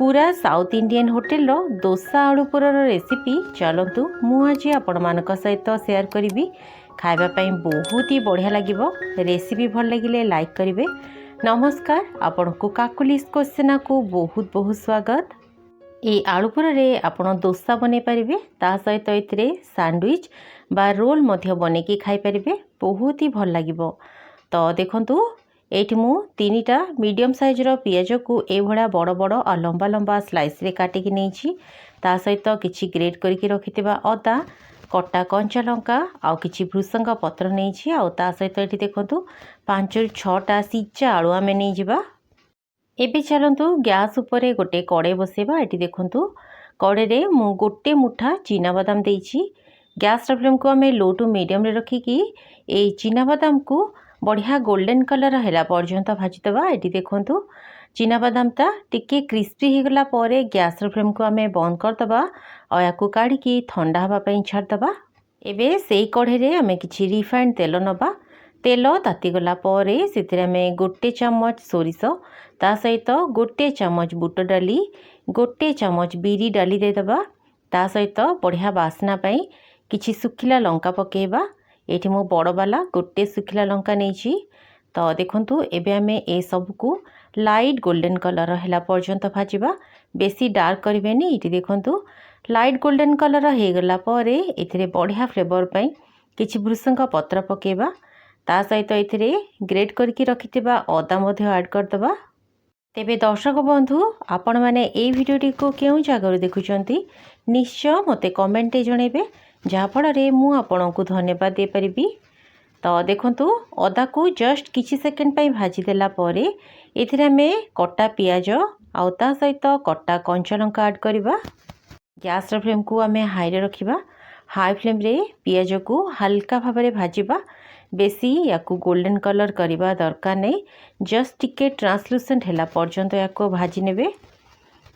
पूरा south Indian hotel dosa आलू Pooran recipe चलतु मुझे आपण मान सहित सेयार करी खावाई बहुत ही बढ़िया लगे। रेसिपी भल लगे लाइक करेंगे। नमस्कार, आपण को काकुलिस क्वेश्चन को बहुत बहुत स्वागत। ये आलू पुरे आपण दोसा बनै पारे, ता सहित ये सैंडविच बा रोल बने की खाई पारे, बहुत ही भल लगे। तो देखंतु एठी मु 3टा मीडियम साइज रो पियाज को ए भड़ा बड़ बड़ और लंबा लंबा स्लाइस रे काटिकी नहीं, ता सहित किछि ग्रेट करके रखिथिबा अदा, कटा कंचा लंका आउ किछि भृसंग पत्र नहीं, आउ ता सहित एठी देखंतु 5 ରୁ 6टा सिचा आलू आमे नहीं जिबा। एबे चलंतु गैस उपरे गोटे कड़े बसेबा। एठी देखंतु कड़े रे मु गोटे मुठा चीना बादाम देइछि। गैस फ्लेम को आमे लो टू मीडियम रे रखिकी ए चीना बादाम को बढ़िया गोल्डन कलर है पर्यंत भाजीदबा। ये देखु चीना बादामटा टिके क्रिस्पी हो गला परे गैस फ्लेम को आम बंद करदे और या काढ़ी ठंडा हाँपाई छाड़दबा। एबे से कढ़े आम कि रिफाइंड तेल नबा। तेल तातीगला से गोटे चामच सोरिष, ता सहित गोटे चामच बुट डाली, गोटे चामच बिरी डाली देदबा। ता सहित बढ़िया बास्ना पाई किछि सुखिला लंका पकेबा। ये मो बड़ बाला गोटे सुखिला लंका नहीं। तो देखंतु एबे आमे ए सब को लाइट गोल्डन कलर है पर्यंत भाजवा, बेसी डार्क करेनि। ये देखंतु लाइट गोल्डन कलर हो गला परे एथिरे बढ़िया फ्लेवर पाई किछि भृसंग पत्र पकेबा। ता सहित एथिरे ग्रेट करके रखिथिबा अदा मध्य ऐड करदबा। तेबे दर्शक बंधु, आपण माने ए भिडियोटी को केउ जगह देखुचंती निश्चय मते कमेंट जणेबे, जहाँफल मु आपण को धन्यवाद दे पारिबी। तो देखंतु अदा को जस्ट किछि सेकेंड पाई भाजी देला परे एथिरे आमे कटा पियाज आउ ता सहित कटा कंचा लंका ऐड करबा। गैस फ्लेम को आमे हाई रे रखिबा। हाई फ्लेम रे पियाज को हल्का भाबरे भाजीबा, बेसी याकू गोल्डन कलर करबा दरकार नहीं, जस्ट टिके ट्रांसलूसेंट हैला पर्यंत याको भाजी नेबे।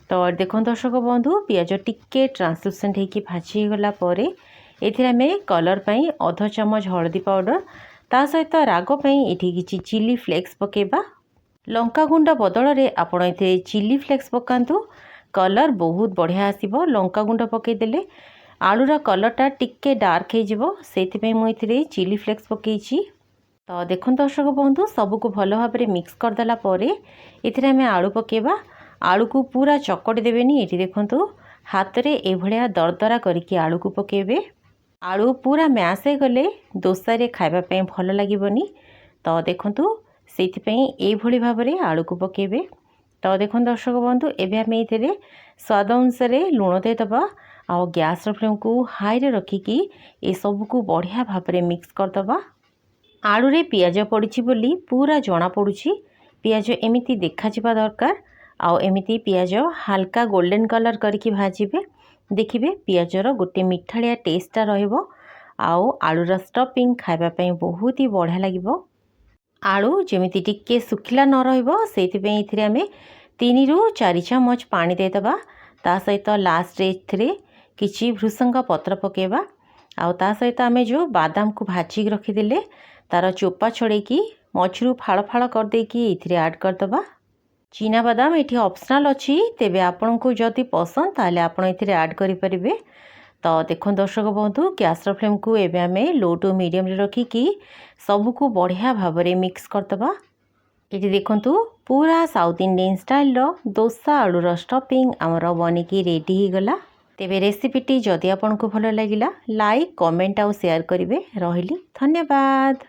तो देखो दर्शक बंधु, पियाज टिके ट्रांसलूसेंट होगी भाजी गला परे एथिरे आमे कलर पाई अध चामच हळदी पाउडर, ता सहित राग पाई एठी किछि चिली फ्लेक्स पकेबा। लंका गुंड बदल रे आपण एथिरे चिली फ्लेक्स पकांतु, कलर बहुत बढ़िया आसीबो। लंका गुंड पकेदेले आलूर कलरटा टिके डार्क हो, सेथिपई मु एथिरे चिली फ्लेक्स पकेइछि। तो देखो दर्शक बंधु, सबको भल भाबरे मिक्स करदेला परे एथिरे आमे आलू पकेबा। आलू को पूरा चकटी देबेनी। ये देखंतु हाथ रे ए भलिया दरदरा करके आलू को पकेबे। आलू पूरा मैश हो गले दोसा रे खाइबा पई भल लागिबोनी। तो देखंतु सेथिपई ए भली भाबरे आलू को पकेबे। तो देखो दर्शक बंधु, एबे आमे एथिरे स्वाद अनुसार लूण देदबा आ गैस फ्लेम को हाई रे रखिकी ए सब को बढ़िया भाबरे मिक्स करदबा। आलू रे पियाज पड़िछि बोली पूरा जना पड़ुछि। पियाज एमिति देखा जिबा दरकार, आउ एमिति पियाज हल्का गोल्डन कलर करके भाजिबे। देखिबे पियाजर गोटे मिठालिया टेस्टा रहिबो, आउ आलूर स्टफिंग खाइबा पई बहुत ही बढ़िया लागिबो। आलू जेमिति टिके सुखिला न रहिबो सेथिपई इथिरे आमे 3 ରୁ 4 चामच पानी देदबा। ता सहित लास्ट रे इथिरे किछि भृसंग पत्र पकेबा। आउ ता सहित आमे जो बादाम को भाजी रखिदेले तार चोपा छड़ेकी मछरू फाड़ फाड़ कर देकी इथिरे ऐड करदबा। चीना बादाम ये ऑप्शनल अच्छी, तेबे आपन को जदि पसंद ताले आपण एथिरे ऐड करि परिबे। तो देखो दर्शक बंधु, गैस फ्लेम को एबे आमे लो टू मीडियम रे रखिकी सब को बढ़िया भाबरे मिक्स करदबा। ये देखंतु पूरा साउथ इंडियन स्टाइल रो दोसा आलूर स्टफिंग आमर बनिकी रेडी हो गला। तेबे रेसिपीटी जदि आपन को भल लागिला लाइक कमेंट आउ शेयर करिवे। रहिली, धन्यवाद।